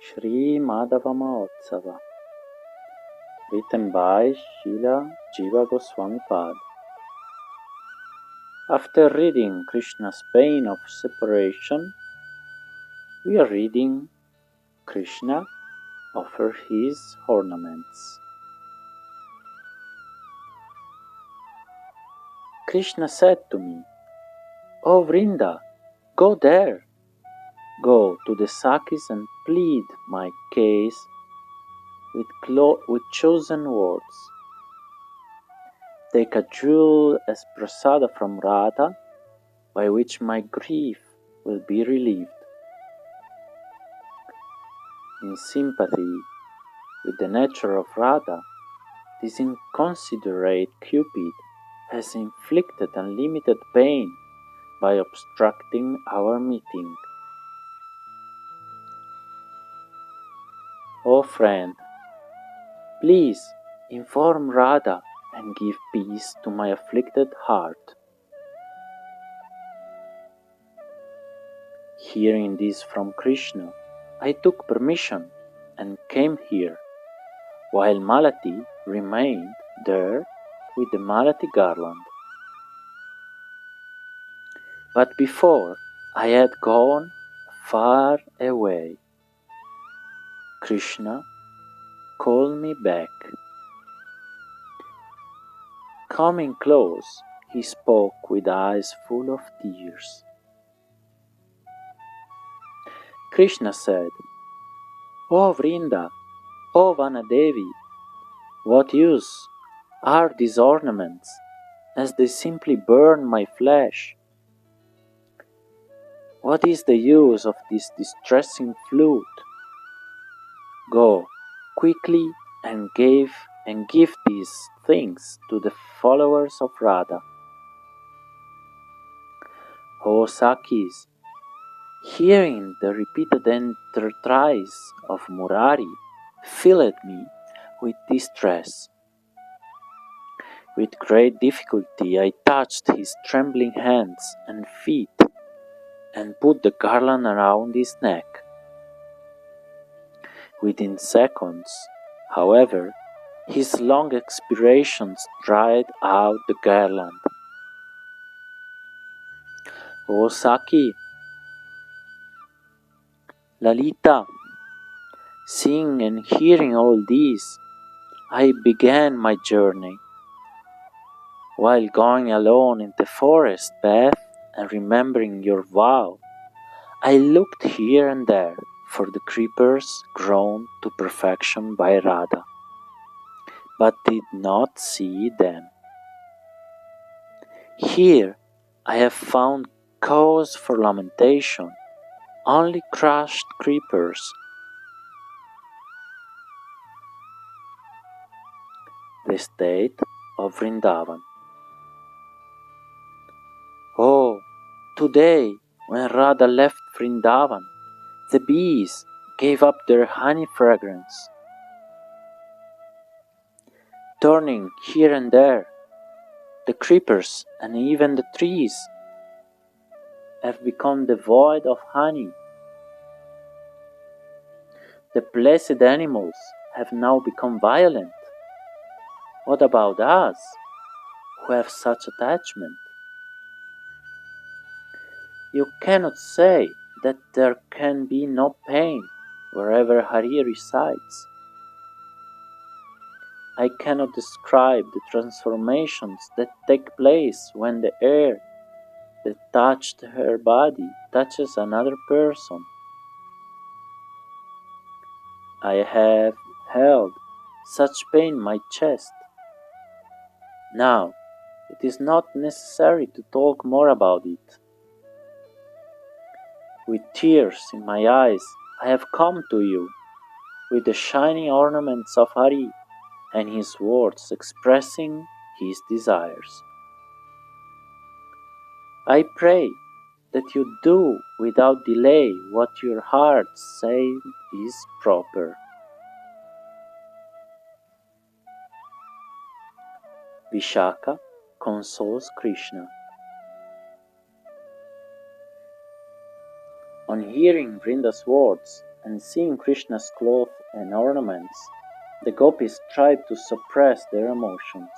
Sri Madhava Mahotsava, written by Srila Jiva Goswamipada. After reading Krishna's pain of separation, we are reading Krishna offer his ornaments. Krishna said to me, "O Vrinda, go there. Go to the Sakis and plead my case with chosen words. Take a jewel as prasada from Radha, by which my grief will be relieved." In sympathy with the nature of Radha, this inconsiderate Cupid has inflicted unlimited pain by obstructing our meeting. O friend, please inform Radha and give peace to my afflicted heart. Hearing this from Krishna, I took permission and came here, while Malati remained there with the Malati garland. But before I had gone far away, Krishna called me back. Coming close, he spoke with eyes full of tears. Krishna said, "O Vrinda, O Vanadevi, what use are these ornaments, as they simply burn my flesh? What is the use of this distressing flute? Go quickly and give these things to the followers of Radha." O Sakis, hearing the repeated entreaties of Murari filled me with distress. With great difficulty I touched his trembling hands and feet and put the garland around his neck. Within seconds, however, his long expirations dried out the garland. O Saki, Lalita, seeing and hearing all this, I began my journey. While going alone in the forest path and remembering your vow, I looked here and there for the creepers grown to perfection by Radha, but did not see them. Here I have found cause for lamentation, only crushed creepers. The state of Vrindavan. Oh, today, when Radha left Vrindavan, the bees gave up their honey fragrance. Turning here and there, the creepers and even the trees have become devoid of honey. The blessed animals have now become violent. What about us, who have such attachment? You cannot say that there can be no pain wherever Hari resides. I cannot describe the transformations that take place when the air that touched her body touches another person. I have held such pain in my chest. Now, it is not necessary to talk more about it. With tears in my eyes, I have come to you, with the shining ornaments of Hari and his words expressing his desires. I pray that you do without delay what your hearts say is proper. Vishaka consoles Krishna. On hearing Vrinda's words, and seeing Krishna's cloth and ornaments, the gopis tried to suppress their emotions.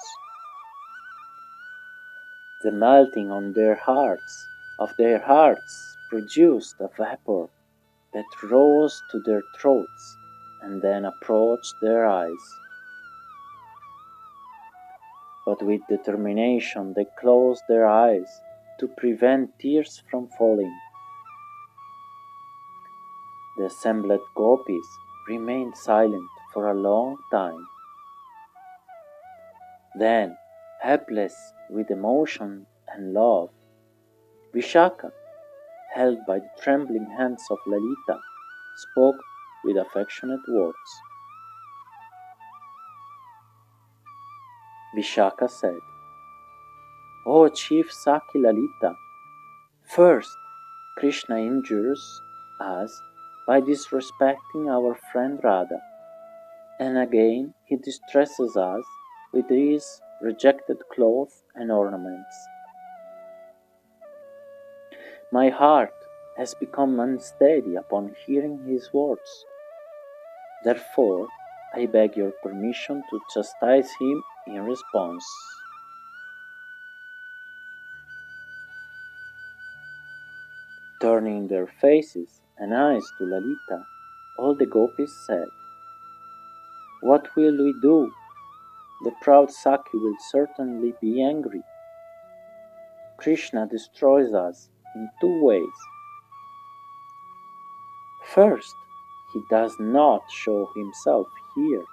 The melting of their hearts produced a vapor that rose to their throats and then approached their eyes. But with determination they closed their eyes to prevent tears from falling. The assembled gopis remained silent for a long time. Then, helpless with emotion and love, Vishaka, held by the trembling hands of Lalita, spoke with affectionate words. Vishaka said, "O Chief Saki Lalita, first, Krishna injures us by disrespecting our friend Radha, and again he distresses us with his rejected clothes and ornaments. My heart has become unsteady upon hearing his words. Therefore, I beg your permission to chastise him in response." Turning their faces and eyes to Lalita, all the gopis said, "What will we do? The proud Saki will certainly be angry. Krishna destroys us in two ways. First, he does not show himself here.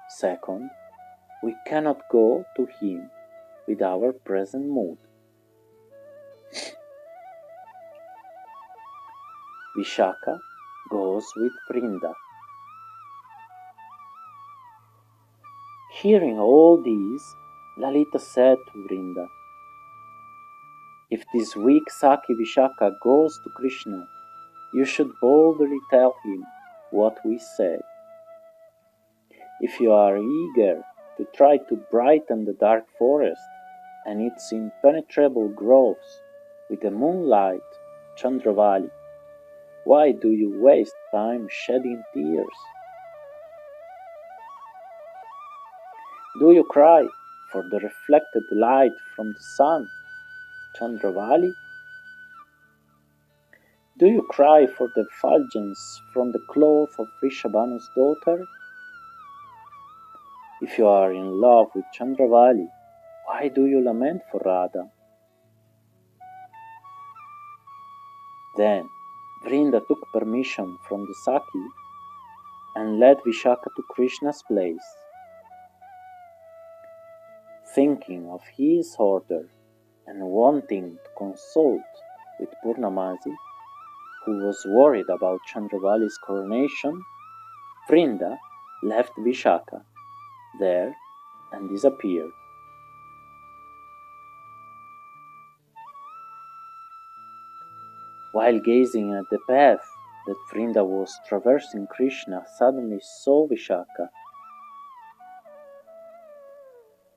Second, we cannot go to him with our present mood." Vishaka goes with Vrinda. Hearing all this, Lalita said to Vrinda, "If this weak Saki Vishaka goes to Krishna, you should boldly tell him what we said. If you are eager to try to brighten the dark forest and its impenetrable groves with the moonlight Chandravali, why do you waste time shedding tears? Do you cry for the reflected light from the sun, Chandravali? Do you cry for the effulgence from the cloth of Vrishabhanu's daughter? If you are in love with Chandravali, why do you lament for Radha?" Then Vrinda took permission from the Saki and led Vishaka to Krishna's place. Thinking of his order and wanting to consult with Purnamasi, who was worried about Chandravali's coronation, Vrinda left Vishaka there and disappeared. While gazing at the path that Vrinda was traversing, Krishna suddenly saw Vishaka.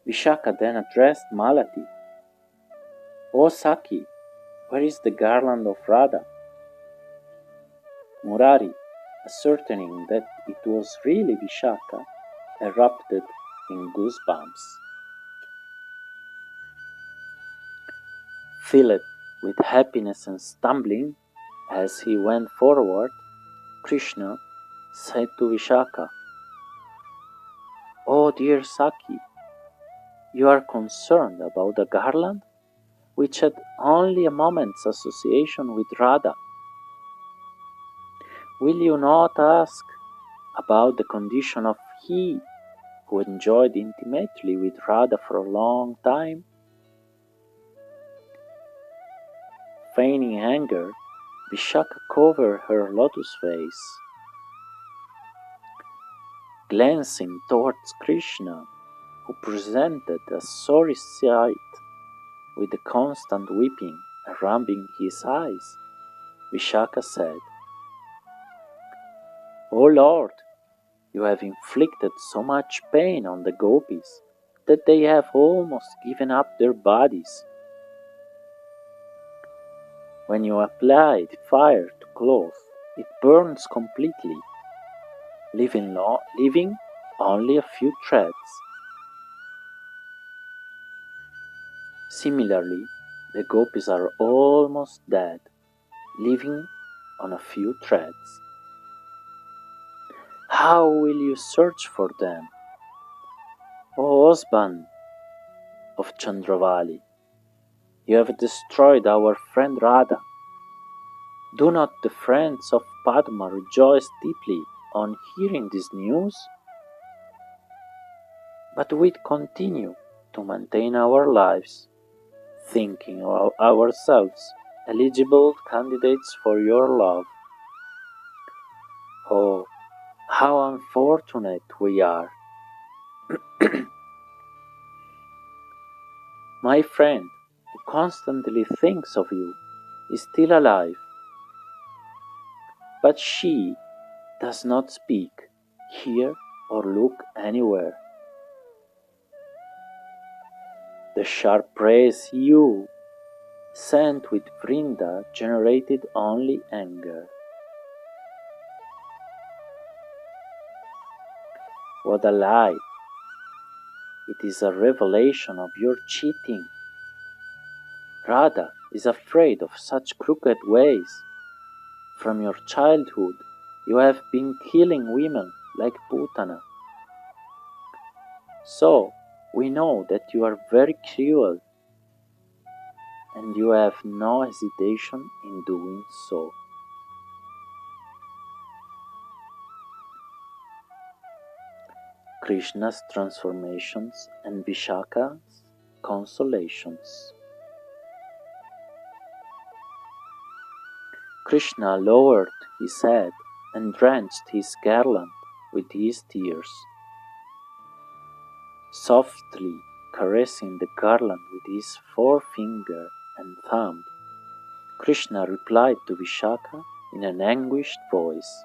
Vishaka then addressed Malati, "O Saki, where is the garland of Radha?" Murari, ascertaining that it was really Vishaka, erupted in goosebumps. Filled with happiness and stumbling as he went forward, Krishna said to Vishaka, "Oh dear Saki, you are concerned about the garland which had only a moment's association with Radha. Will you not ask about the condition of he who enjoyed intimately with Radha for a long time?" Feigning anger, Vishaka covered her lotus face. Glancing towards Krishna, who presented a sorry sight with the constant weeping and rubbing his eyes, Vishaka said, "O Lord, you have inflicted so much pain on the gopis that they have almost given up their bodies. When you applied fire to cloth it burns completely, leaving only a few threads. Similarly, the gopis are almost dead, leaving on a few threads. How will you search for them? O husband of Chandravali, you have destroyed our friend Radha. Do not the friends of Padma rejoice deeply on hearing this news? But we continue to maintain our lives, thinking of ourselves eligible candidates for your love. Oh, how unfortunate we are! My friend, who constantly thinks of you, is still alive, but she does not speak, hear, or look anywhere. The sharp praise you sent with Vrinda generated only anger. What a lie! It is a revelation of your cheating. Radha is afraid of such crooked ways. From your childhood, you have been killing women like Putana. So, we know that you are very cruel, and you have no hesitation in doing so. Krishna's transformations and Vishaka's consolations. Krishna lowered his head and drenched his garland with his tears. Softly caressing the garland with his forefinger and thumb, Krishna replied to Vishaka in an anguished voice,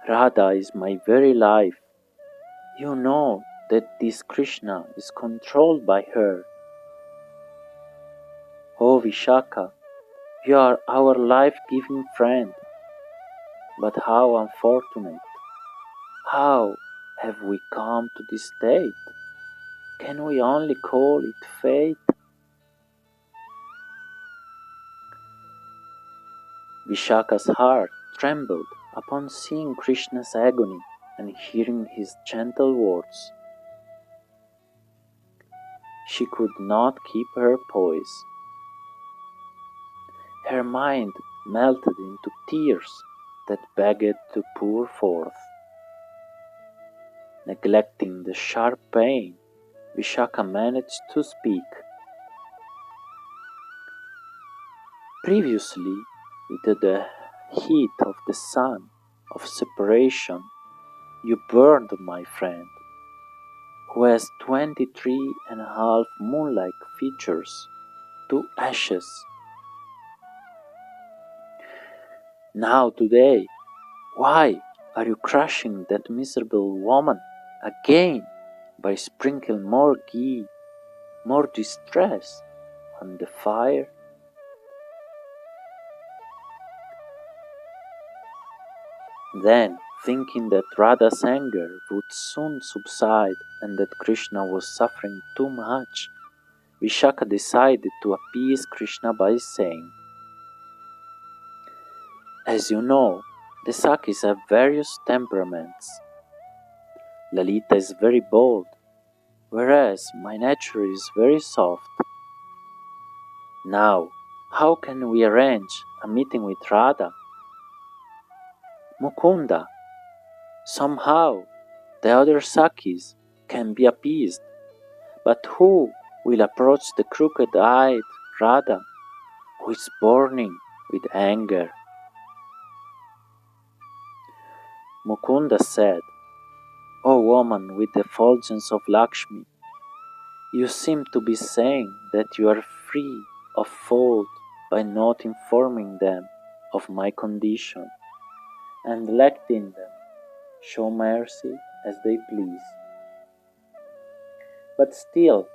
Radha is my very life. You know that this Krishna is controlled by her. Oh Vishaka, you are our life-giving friend. But how unfortunate! How have we come to this state? Can we only call it fate? Vishaka's heart trembled upon seeing Krishna's agony and hearing his gentle words. She could not keep her poise. Her mind melted into tears that begged to pour forth. Neglecting the sharp pain, Vishaka managed to speak. Previously, with the heat of the sun of separation, you burned my friend, who has 23.5 moon-like features, to ashes. Now today, why are you crushing that miserable woman again by sprinkling more ghee, more distress on the fire? Then, thinking that Radha's anger would soon subside and that Krishna was suffering too much, Vishaka decided to appease Krishna by saying, As you know, the Sakis have various temperaments. Lalita is very bold, whereas my nature is very soft. Now, how can we arrange a meeting with Radha? Mukunda, somehow the other Sakis can be appeased, but who will approach the crooked-eyed Radha, who is burning with anger? Mukunda said, O woman with the effulgence of Lakshmi, you seem to be saying that you are free of fault by not informing them of my condition, and letting them show mercy as they please. But still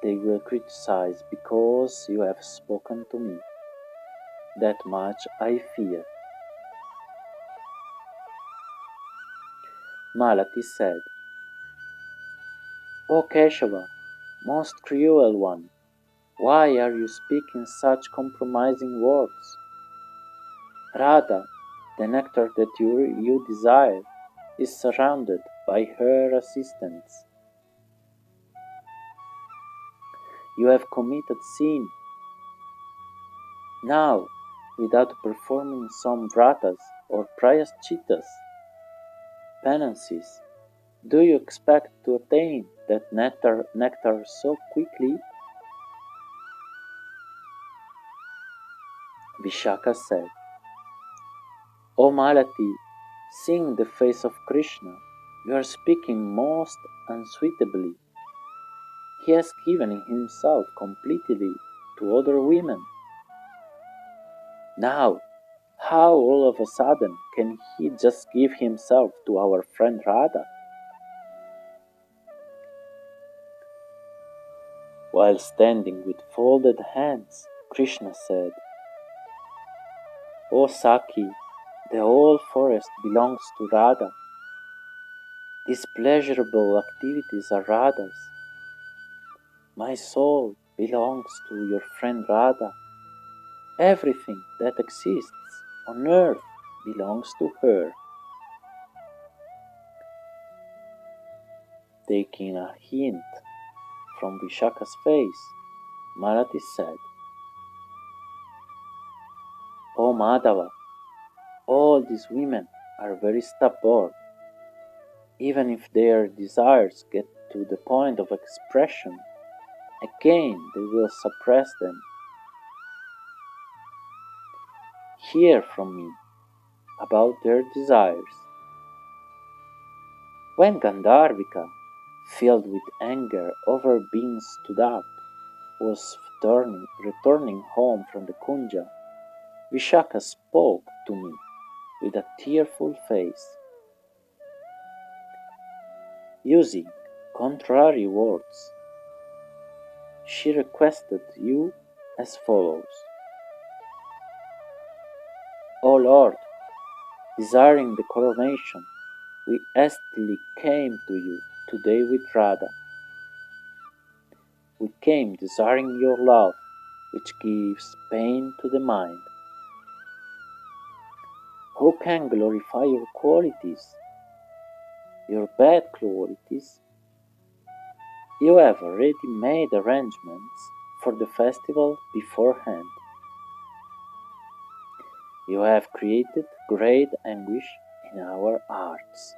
they will criticize because you have spoken to me. that much I fear. Malati said, O Keshava, most cruel one, why are you speaking such compromising words? Radha, the nectar that you desire, is surrounded by her assistants. You have committed sin. Now, without performing some vratas or prayaschitas, penances, do you expect to attain that nectar so quickly? Vishaka said, O Malati, seeing the face of Krishna, you are speaking most unsuitably. He has given himself completely to other women. Now, how all of a sudden can he just give himself to our friend Radha? While standing with folded hands, Krishna said, O Saki, the whole forest belongs to Radha. These pleasurable activities are Radha's. My soul belongs to your friend Radha. Everything that exists on earth belongs to her. Taking a hint from Vishaka's face, Malati said, O Madhava, all these women are very stubborn. Even if their desires get to the point of expression, again they will suppress them. Hear from me about their desires. When Gandharvika, filled with anger over being stood up, was returning home from the Kunja, Vishaka spoke to me with a tearful face. Using contrary words, she requested you as follows. O Lord, desiring the coronation, we hastily came to you today with Radha. We came desiring your love, which gives pain to the mind. Who can glorify your qualities, your bad qualities? You have already made arrangements for the festival beforehand. You have created great anguish in our hearts.